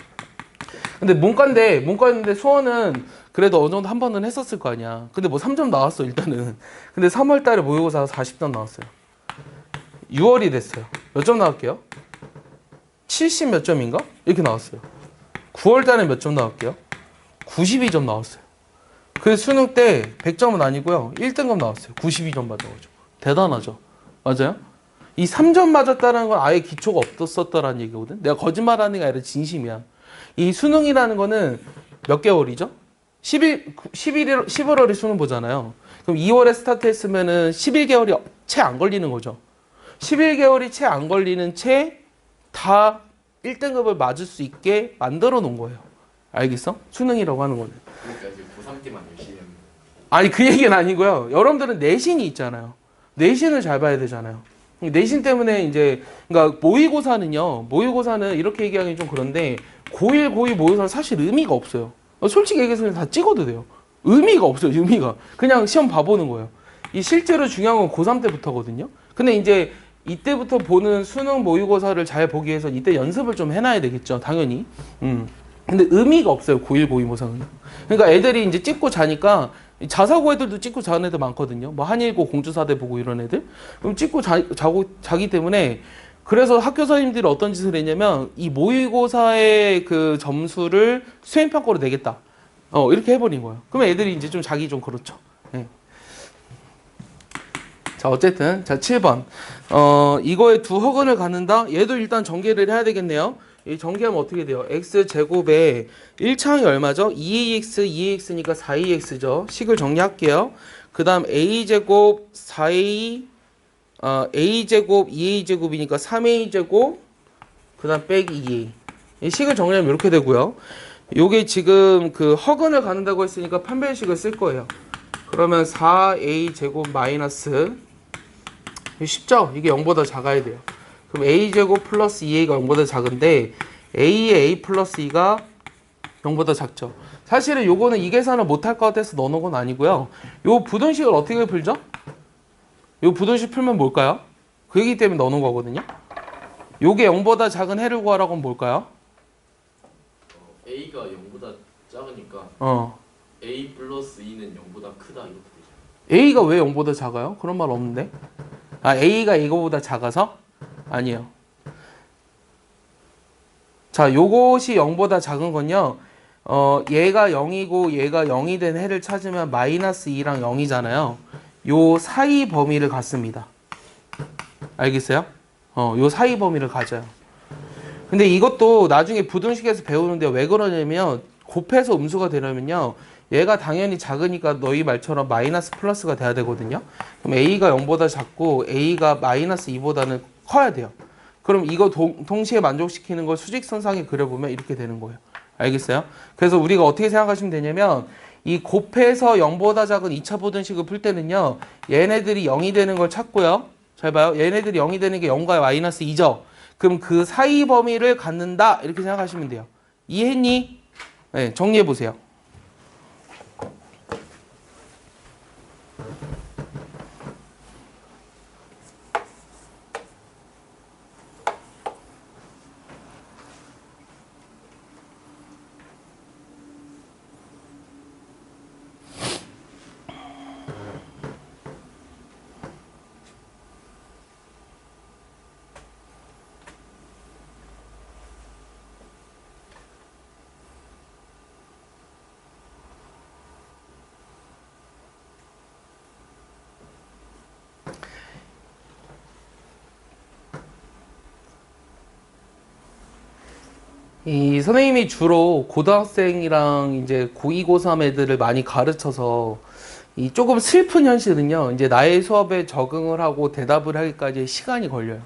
근데 문과인데 수원은 그래도 어느 정도 한 번은 했었을 거 아니야. 근데 뭐 3점 나왔어 일단은. 근데 3월 달에 모의고사가 40점 나왔어요. 6월이 됐어요. 몇 점 나올게요? 70 몇 점인가? 이렇게 나왔어요. 9월 달에 몇 점 나올게요? 92점 나왔어요. 그 수능 때 100점은 아니고요. 1등급 나왔어요. 92점 맞아가지고. 대단하죠. 맞아요? 이 3점 맞았다는 건 아예 기초가 없었다라는 얘기거든. 내가 거짓말하는 게 아니라 진심이야. 이 수능이라는 거는 몇 개월이죠? 11월에 수능 보잖아요. 그럼 2월에 스타트 했으면은 11개월이 채 안 걸리는 거죠. 11개월이 채 안 걸리는 채 다 1등급을 맞을 수 있게 만들어 놓은 거예요. 알겠어? 수능이라고 하는 거는. 그러니까 이제 고3 때만 열심히 하는 거예요. 아니 그 얘기는 아니고요. 여러분들은 내신이 있잖아요. 내신을 잘 봐야 되잖아요. 내신 때문에 이제 그러니까 모의고사는 이렇게 얘기하기 좀 그런데 고1, 고2 모의고사는 사실 의미가 없어요. 솔직히 얘기해서 다 찍어도 돼요. 의미가 없어요. 의미가. 그냥 시험 봐보는 거예요. 이 실제로 중요한 건 고3 때부터거든요. 근데 이제 이때부터 보는 수능 모의고사를 잘 보기 위해서 이때 연습을 좀 해놔야 되겠죠. 당연히. 근데 의미가 없어요. 고1, 고2 모상은. 그러니까 애들이 이제 찍고 자니까 자사고 애들도 찍고 자는 애들 많거든요. 뭐 한일고 공주사대 보고 이런 애들. 그럼 찍고 자기 때문에 그래서 학교 선생님들이 어떤 짓을 했냐면 이 모의고사의 그 점수를 수행평가로 내겠다. 이렇게 해버린 거예요. 그럼 애들이 이제 좀 자기 좀 그렇죠. 예. 자, 어쨌든 자 7번 이거에 두 허근을 갖는다. 얘도 일단 전개를 해야 되겠네요. 이 전개하면 어떻게 돼요? x제곱에 1차항이 얼마죠? 2ax, 2ax니까 4ax죠. 식을 정리할게요. 그 다음 a제곱 4a a제곱 2a제곱이니까 3a제곱 그 다음 빼기 2a. 이 식을 정리하면 이렇게 되고요. 요게 지금 그 허근을 갖는다고 했으니까 판별식을 쓸 거예요. 그러면 4a 제곱 마이너스 쉽죠? 이게 0보다 작아야 돼요. 그럼 a제곱 플러스 2a가 0보다 작은데 a의 a 플러스 2가 0보다 작죠. 사실은 요거는 이 계산을 못할 것 같아서 넣어놓은 건 아니고요. 요 부등식을 어떻게 풀죠? 요 부등식 풀면 뭘까요? 그 얘기 때문에 넣어놓은 거거든요. 요게 0보다 작은 해를 구하라고 하면 뭘까요? a가 0보다 작으니까 a 플러스 2는 0보다 크다 이렇게 되죠. a가 왜 0보다 작아요? 그런 말 없는데. a가 이거보다 작아서? 아니에요. 자, 요것이 0보다 작은 건요. 얘가 0이고 얘가 0이 된 해를 찾으면 마이너스 2랑 0이잖아요. 요 사이 범위를 갖습니다. 알겠어요? 요 사이 범위를 가져요. 근데 이것도 나중에 부등식에서 배우는데 왜 그러냐면 곱해서 음수가 되려면요. 얘가 당연히 작으니까 너희 말처럼 마이너스 플러스가 돼야 되거든요. 그럼 a가 0보다 작고 a가 마이너스 2보다는 커야 돼요. 그럼 이거 동시에 만족시키는 걸 수직선상에 그려보면 이렇게 되는 거예요. 알겠어요? 그래서 우리가 어떻게 생각하시면 되냐면 이 곱해서 0보다 작은 2차 부등식을 풀 때는요. 얘네들이 0이 되는 걸 찾고요. 잘 봐요. 얘네들이 0이 되는 게 0과 마이너스 2죠. 그럼 그 사이 범위를 갖는다. 이렇게 생각하시면 돼요. 이해했니? 네, 정리해보세요. 이 선생님이 주로 고등학생이랑 이제 고2, 고3 애들을 많이 가르쳐서 이 조금 슬픈 현실은요. 이제 나의 수업에 적응을 하고 대답을 하기까지 시간이 걸려요.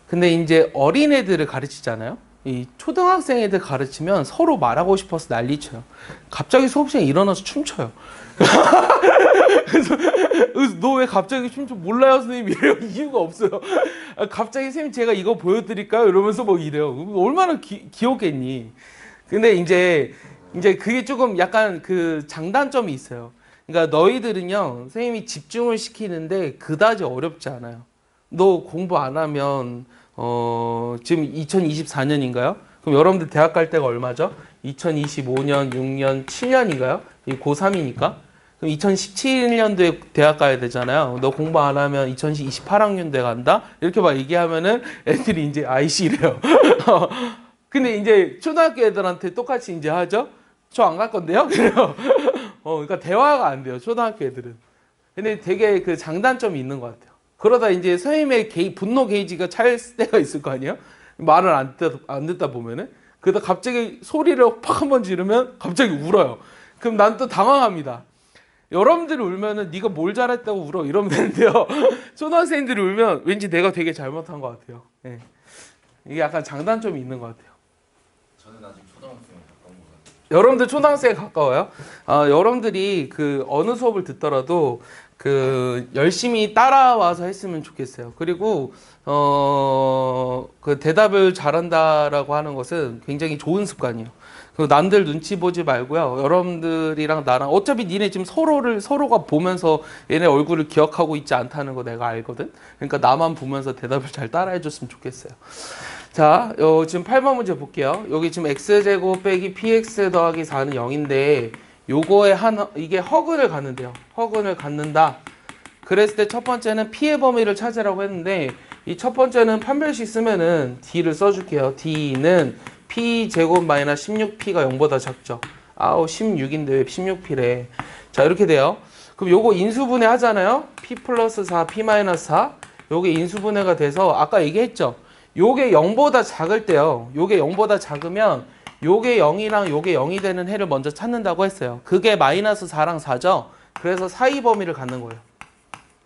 근데 이제 어린애들을 가르치잖아요. 이 초등학생 애들 가르치면 서로 말하고 싶어서 난리쳐요. 갑자기 수업 시간에 일어나서 춤춰요. 그래서 너 왜 갑자기 춤춰? 몰라요 선생님. 이래요. 이유가 없어요. 갑자기 선생님 제가 이거 보여드릴까요? 이러면서 뭐 이래요. 얼마나 귀엽겠니. 근데 이제 그게 조금 약간 그 장단점이 있어요. 그러니까 너희들은요 선생님이 집중을 시키는데 그다지 어렵지 않아요. 너 공부 안 하면 지금 2024년인가요? 그럼 여러분들 대학 갈 때가 얼마죠? 2025년, 6년, 7년인가요? 고3이니까. 그럼 2017년도에 대학 가야 되잖아요. 너 공부 안 하면 2028학년도에 간다? 이렇게 막 얘기하면은 애들이 이제 아이씨 이래요. 근데 이제 초등학교 애들한테 똑같이 이제 하죠? 저 안 갈 건데요? 그래요. 그러니까 대화가 안 돼요. 초등학교 애들은. 근데 되게 그 장단점이 있는 것 같아요. 그러다 이제 선생님의 분노 게이지가 찰 때가 있을 거 아니에요? 말을 안 듣다 보면은. 그러다 갑자기 소리를 팍 한번 지르면 갑자기 울어요. 그럼 난 또 당황합니다. 여러분들이 울면은 네가 뭘 잘했다고 울어 이러면 되는데요. 초등학생들이 울면 왠지 내가 되게 잘못한 것 같아요. 네. 이게 약간 장단점이 있는 것 같아요. 저는 아직 초등학생에 가까운 것 같아요. 여러분들 초등학생에 가까워요? 여러분들이 그 어느 수업을 듣더라도 그 열심히 따라와서 했으면 좋겠어요. 그리고 그 대답을 잘한다라고 하는 것은 굉장히 좋은 습관이에요. 그 남들 눈치 보지 말고요. 여러분들이랑 나랑 어차피 니네 지금 서로가 보면서 얘네 얼굴을 기억하고 있지 않다는 거 내가 알거든. 그러니까 나만 보면서 대답을 잘 따라해 줬으면 좋겠어요. 자, 지금 8번 문제 볼게요. 여기 지금 x제곱 빼기 px 더하기 4는 0인데 요거에 이게 허근을 갖는데요. 허근을 갖는다. 그랬을 때 첫 번째는 p의 범위를 찾으라고 했는데 이 첫 번째는 판별식 쓰면은 d를 써줄게요. d는 p 제곱 마이너스 16p가 0보다 작죠. 아우 16인데 왜 16p래. 자 이렇게 돼요. 그럼 요거 인수분해 하잖아요. p 플러스 4, p 마이너스 4. 요게 인수분해가 돼서 아까 얘기했죠. 요게 0보다 작을 때요. 요게 0보다 작으면 요게 0이랑 요게 0이 되는 해를 먼저 찾는다고 했어요. 그게 마이너스 4랑 4죠. 그래서 사이 범위를 갖는 거예요.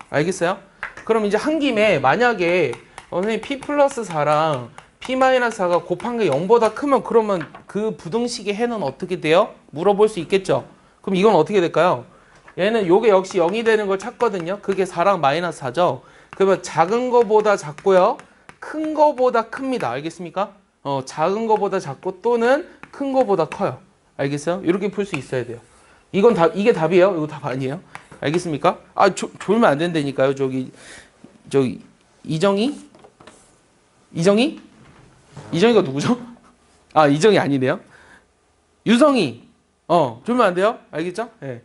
알겠어요? 그럼 이제 한 김에 만약에 선생님 p 플러스 4랑 p 마이너스 4가 곱한 게 0보다 크면 그러면 그 부등식의 해는 어떻게 돼요? 물어볼 수 있겠죠. 그럼 이건 어떻게 될까요? 얘는 요게 역시 0이 되는 걸 찾거든요. 그게 4랑 마이너스 4죠. 그러면 작은 거보다 작고요. 큰 거보다 큽니다. 알겠습니까? 작은 거보다 작고 또는 큰 거보다 커요. 알겠어요? 이렇게 풀 수 있어야 돼요. 이건 답, 이게 답이에요? 이거 답 아니에요? 알겠습니까? 아, 졸면 안 된다니까요. 저기 이정희? 이정희가 누구죠? 아, 이정희 아니네요. 유성희. 졸면 안 돼요? 알겠죠? 네.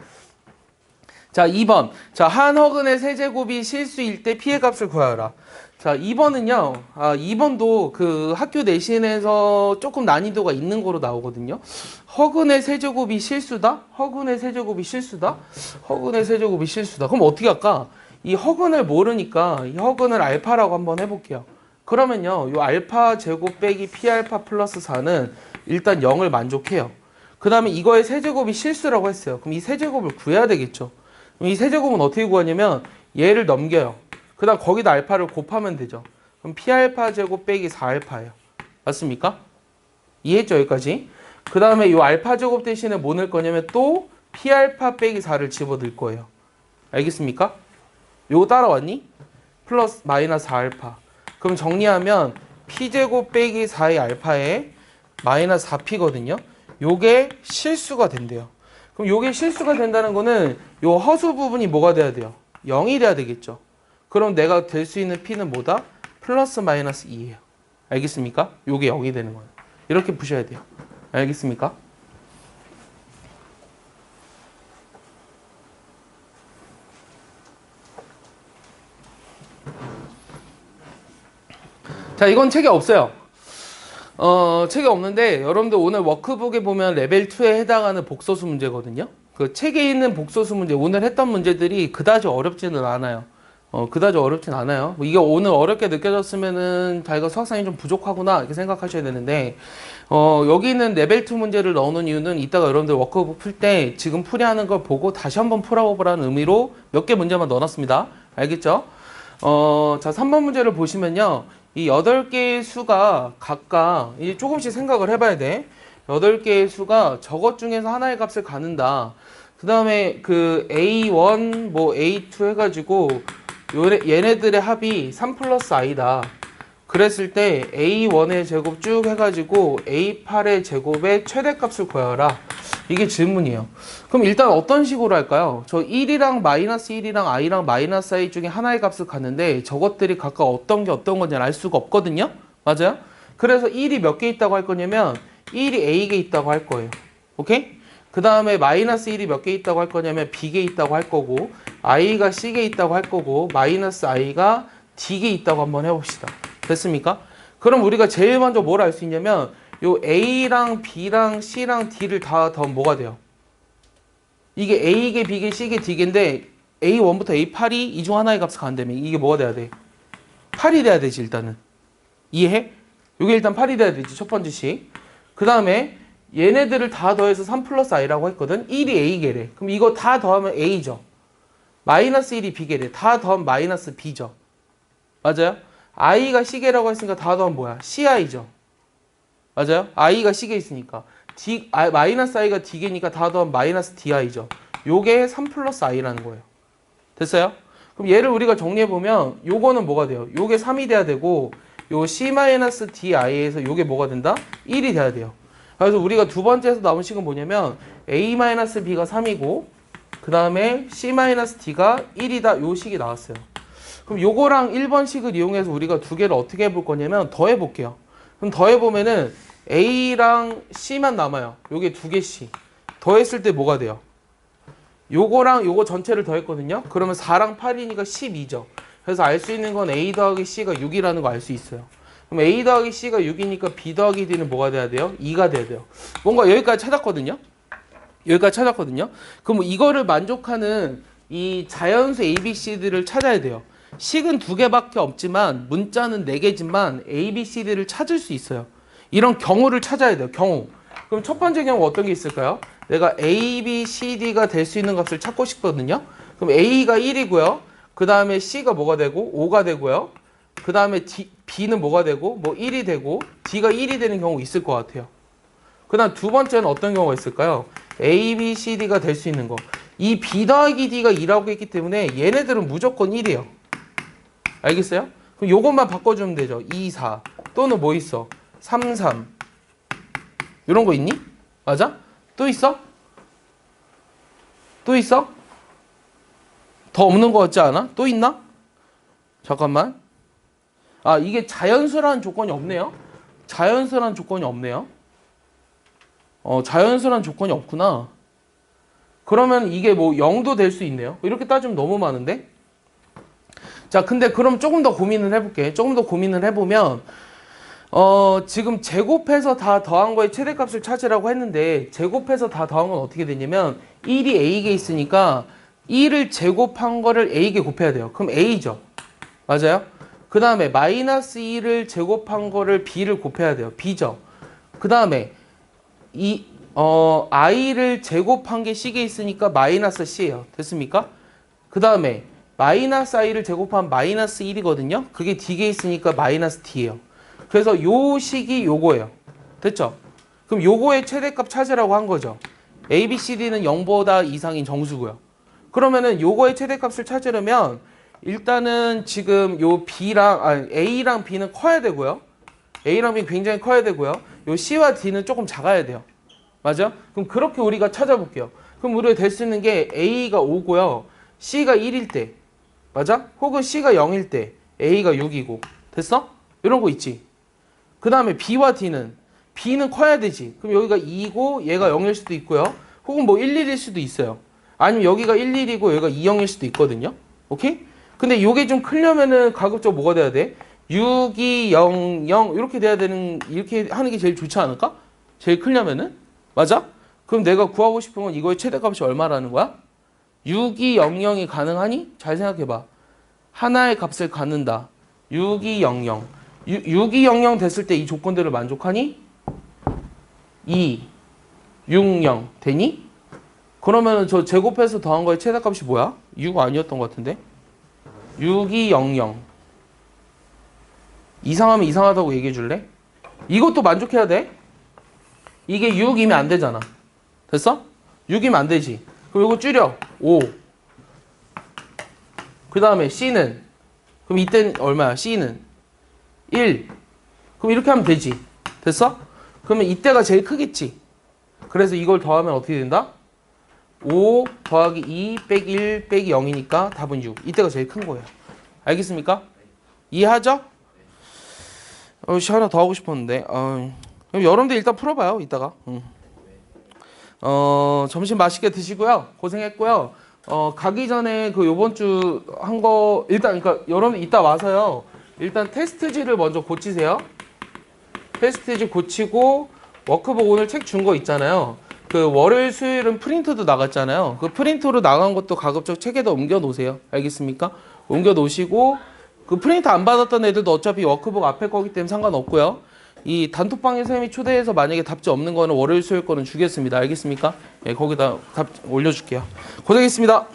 자, 2번. 자, 한 허근의 세제곱이 실수일 때 피해 값을 구하라. 자, 2번은요. 2번도 그 학교 내신에서 조금 난이도가 있는 거로 나오거든요. 허근의 세제곱이 실수다? 허근의 세제곱이 실수다? 허근의 세제곱이 실수다. 그럼 어떻게 할까? 이 허근을 모르니까 이 허근을 알파라고 한번 해볼게요. 그러면요. 요 알파 제곱 빼기 p 알파 플러스 4는 일단 0을 만족해요. 그 다음에 이거의 세제곱이 실수라고 했어요. 그럼 이 세제곱을 구해야 되겠죠. 그럼 이 세제곱은 어떻게 구하냐면 얘를 넘겨요. 그 다음 거기다 알파를 곱하면 되죠. 그럼 P알파 제곱 빼기 4알파예요. 맞습니까? 이해했죠? 여기까지? 그 다음에 이 알파 제곱 대신에 뭐 넣을 거냐면 또 P알파 빼기 4를 집어넣을 거예요. 알겠습니까? 요거 따라왔니? 플러스 마이너스 4알파. 그럼 정리하면 P제곱 빼기 4의 알파에 마이너스 4P거든요. 요게 실수가 된대요. 그럼 요게 실수가 된다는 거는 요 허수 부분이 뭐가 돼야 돼요? 0이 돼야 되겠죠. 그럼 내가 될 수 있는 P는 뭐다? 플러스 마이너스 2예요. 알겠습니까? 요게 0이 되는 거예요. 이렇게 푸셔야 돼요. 알겠습니까? 자, 이건 책에 없어요. 책에 없는데 여러분들 오늘 워크북에 보면 레벨 2에 해당하는 복소수 문제거든요. 그 책에 있는 복소수 문제, 오늘 했던 문제들이 그다지 어렵지는 않아요. 그다지 어렵진 않아요. 뭐 이게 오늘 어렵게 느껴졌으면은 자기가 수학상이 좀 부족하구나 이렇게 생각하셔야 되는데, 여기 있는 레벨 2 문제를 넣어놓은 이유는 이따가 여러분들 워크북 풀 때 지금 풀이하는 걸 보고 다시 한번 풀어보라는 의미로 몇 개 문제만 넣어놨습니다. 알겠죠? 자, 3번 문제를 보시면요. 이 8개의 수가 각각 이제 조금씩 생각을 해봐야 돼. 8개의 수가 저것 중에서 하나의 값을 갖는다. 그 다음에 그 A1, 뭐 A2 해가지고 얘네들의 합이 3 플러스 i다. 그랬을 때 A1의 제곱 쭉 해가지고 A8의 제곱의 최대값을 구하라. 이게 질문이에요. 그럼 일단 어떤 식으로 할까요? 저 1이랑 마이너스 1이랑 i랑 마이너스 i 중에 하나의 값을 갖는데 저것들이 각각 어떤 게 어떤 건지 알 수가 없거든요? 맞아요? 그래서 1이 몇 개 있다고 할 거냐면 1이 a개 있다고 할 거예요. 오케이? 그 다음에 마이너스 1이 몇 개 있다고 할 거냐면 b개 있다고 할 거고 i가 c개 있다고 할 거고 마이너스 i가 d개 있다고 한번 해봅시다. 됐습니까? 그럼 우리가 제일 먼저 뭘 알 수 있냐면 요 a랑 b랑 c랑 d를 다 더하면 뭐가 돼요? 이게 a개, b개, c개, d개인데 a1부터 a8이 이 중 하나의 값을 갖는다면 이게 뭐가 돼야 돼? 8이 돼야 되지 일단은. 이해해? 이게 일단 8이 돼야 되지 첫 번째 식. 그 다음에 얘네들을 다 더해서 3 플러스 i라고 했거든. 1이 a개래. 그럼 이거 다 더하면 a죠. 마이너스 1이 b개래. 다 더하면 마이너스 b죠. 맞아요? i가 c개라고 했으니까 다 더하면 뭐야? ci죠. 맞아요? i가 c개 있으니까. 마이너스 i가 d개니까 다 더하면 마이너스 di죠. 요게 3 플러스 i라는 거예요. 됐어요? 그럼 얘를 우리가 정리해보면 요거는 뭐가 돼요? 요게 3이 돼야 되고 요 c-di에서 요게 뭐가 된다? 1이 돼야 돼요. 그래서 우리가 두 번째에서 나온 식은 뭐냐면 a-b가 3이고 그 다음에 c-d가 1이다. 요 식이 나왔어요. 그럼 요거랑 1번 식을 이용해서 우리가 두 개를 어떻게 해볼 거냐면 더해볼게요. 그럼 더해보면은 a랑 c만 남아요. 요게 두 개씩. 더했을 때 뭐가 돼요? 요거랑 요거 전체를 더했거든요. 그러면 4랑 8이니까 12죠. 그래서 알 수 있는 건 a 더하기 c가 6이라는 거 알 수 있어요. 그럼 a 더하기 c가 6이니까 b 더하기 d는 뭐가 돼야 돼요? 2가 돼야 돼요. 뭔가 여기까지 찾았거든요. 여기까지 찾았거든요. 그럼 이거를 만족하는 이 자연수 ABCD를 찾아야 돼요. 식은 2개밖에 없지만 문자는 4개지만 ABCD를 찾을 수 있어요. 이런 경우를 찾아야 돼요. 경우. 그럼 첫 번째 경우 어떤 게 있을까요? 내가 ABCD가 될 수 있는 값을 찾고 싶거든요. 그럼 A가 1이고요. 그 다음에 C가 뭐가 되고 5가 되고요. 그 다음에 B는 뭐가 되고 뭐 1이 되고 D가 1이 되는 경우 있을 것 같아요. 그 다음 두 번째는 어떤 경우가 있을까요? A, B, C, D가 될 수 있는 거. 이 B 더하기 D가 2라고 했기 때문에 얘네들은 무조건 1이에요. 알겠어요? 그럼 요것만 바꿔주면 되죠. 2, 4 또는 뭐 있어? 3, 3 이런 거 있니? 맞아? 또 있어? 또 있어? 더 없는 거 같지 않아? 또 있나? 잠깐만. 아, 이게 자연수라는 조건이 없네요. 자연수라는 조건이 없네요. 자연수라는 조건이 없구나. 그러면 이게 뭐 0도 될 수 있네요. 이렇게 따지면 너무 많은데? 자, 근데 그럼 조금 더 고민을 해볼게. 조금 더 고민을 해보면, 지금 제곱해서 다 더한 거의 최대값을 찾으라고 했는데, 제곱해서 다 더한 건 어떻게 되냐면, 1이 A개 있으니까, 1을 제곱한 거를 A개 곱해야 돼요. 그럼 A죠. 맞아요? 그 다음에 마이너스 1을 제곱한 거를 B를 곱해야 돼요. B죠. 그 다음에, i를 제곱한 게 C에 있으니까 마이너스 C예요. 됐습니까? 그 다음에 마이너스 i를 제곱한 마이너스 1이거든요. 그게 D에 있으니까 마이너스 D예요. 그래서 요 식이 요거예요. 됐죠? 그럼 요거의 최대값 찾으라고 한 거죠. A, B, C, D는 0보다 이상인 정수고요. 그러면은 요거의 최대값을 찾으려면 일단은 지금 요 A랑 B는 커야 되고요. A랑 B는 굉장히 커야 되고요. 요 C와 D는 조금 작아야 돼요. 맞아? 그럼 그렇게 우리가 찾아볼게요. 그럼 우리가 될 수 있는 게 A가 5고요. C가 1일 때. 맞아? 혹은 C가 0일 때. A가 6이고. 됐어? 이런 거 있지. 그 다음에 B와 D는. B는 커야 되지. 그럼 여기가 2고 얘가 0일 수도 있고요. 혹은 뭐 1, 1일 수도 있어요. 아니면 여기가 1, 1이고 여기가 2, 0일 수도 있거든요. 오케이? 근데 요게 좀 크려면은 가급적 뭐가 돼야 돼? 6, 2, 0, 0 이렇게 돼야 되는, 이렇게 하는 게 제일 좋지 않을까? 제일 크려면은? 맞아? 그럼 내가 구하고 싶은 건 이거의 최대값이 얼마라는 거야? 6200이 가능하니? 잘 생각해봐. 하나의 값을 갖는다. 6200. 6200 됐을 때 이 조건들을 만족하니? 260 되니? 그러면 저 제곱해서 더한 거의 최대값이 뭐야? 6 아니었던 것 같은데? 6200. 이상하면 이상하다고 얘기해 줄래? 이것도 만족해야 돼? 이게 6이면 안 되잖아. 됐어? 6이면 안 되지. 그럼 이거 줄여. 5. 그 다음에 C는? 그럼 이때는 얼마야? C는? 1. 그럼 이렇게 하면 되지. 됐어? 그러면 이때가 제일 크겠지. 그래서 이걸 더하면 어떻게 된다? 5 더하기 2 빼기 1 빼기 0이니까 답은 6. 이때가 제일 큰 거예요. 알겠습니까? 이해하죠? 시 하나 더 하고 싶었는데. 그럼 여러분들 일단 풀어봐요. 이따가. 점심 맛있게 드시고요. 고생했고요. 가기 전에 그 요번 주 한 거 일단 그러니까 여러분 이따 와서요. 일단 테스트지를 먼저 고치세요. 테스트지 고치고 워크북 오늘 책 준 거 있잖아요. 그 월요일 수요일은 프린트도 나갔잖아요. 그 프린트로 나간 것도 가급적 책에다 옮겨 놓으세요. 알겠습니까? 옮겨 놓으시고 그 프린트 안 받았던 애들도 어차피 워크북 앞에 거기 때문에 상관없고요. 이 단톡방에 선생님이 초대해서 만약에 답지 없는 거는 월요일 수요일 거는 주겠습니다. 알겠습니까? 예, 거기다 답 올려줄게요. 고생했습니다.